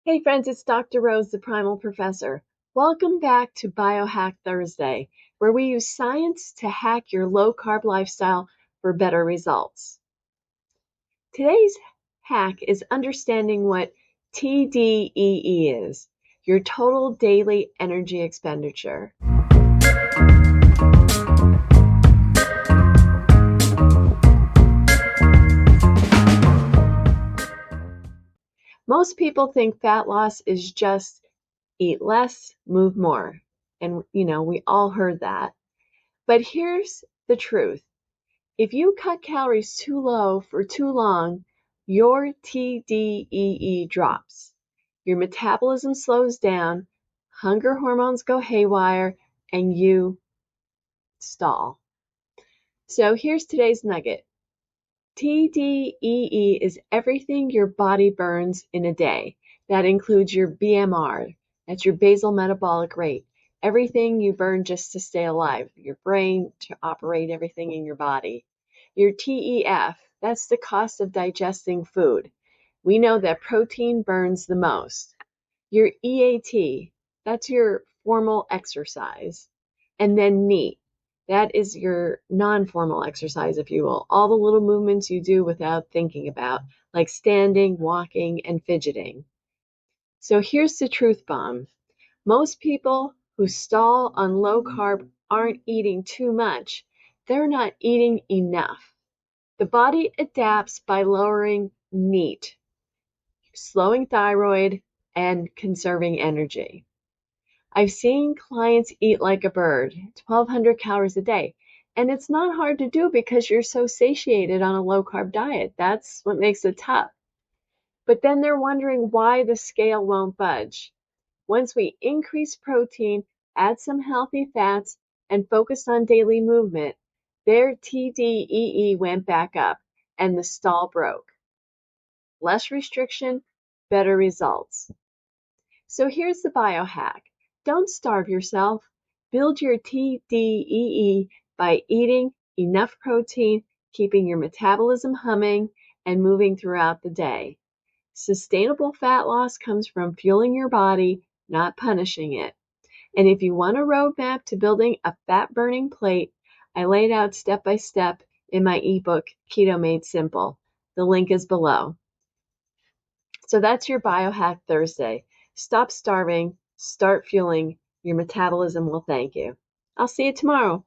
Hey friends, it's Dr. Rose, the Primal Professor. Welcome back to BioHack Thursday, where we use science to hack your low-carb lifestyle for better results. Today's hack is understanding what TDEE is, your Total Daily Energy Expenditure. Most people think fat loss is just eat less, move more. And, we all heard that. But here's the truth. If you cut calories too low for too long, your TDEE drops. Your metabolism slows down, hunger hormones go haywire, and you stall. So here's today's nugget. TDEE is everything your body burns in a day. That includes your BMR, that's your basal metabolic rate, everything you burn just to stay alive, your brain to operate everything in your body. Your TEF, that's the cost of digesting food. We know that protein burns the most. Your EAT, that's your formal exercise. And then NEAT, that is your non-formal exercise, if you will. All the little movements you do without thinking about, like standing, walking, and fidgeting. So here's the truth bomb. Most people who stall on low carb aren't eating too much. They're not eating enough. The body adapts by lowering NEAT, slowing thyroid, and conserving energy. I've seen clients eat like a bird, 1,200 calories a day. And it's not hard to do because you're so satiated on a low-carb diet. That's what makes it tough. But then they're wondering why the scale won't budge. Once we increase protein, add some healthy fats, and focused on daily movement, their TDEE went back up and the stall broke. Less restriction, better results. So here's the biohack. Don't starve yourself. Build your TDEE by eating enough protein, keeping your metabolism humming, and moving throughout the day. Sustainable fat loss comes from fueling your body, not punishing it. And if you want a roadmap to building a fat-burning plate, I laid out step by step in my ebook, Keto Made Simple. The link is below. So that's your BioHack Thursday. Stop starving, start fueling. Your metabolism will thank you. I'll see you tomorrow.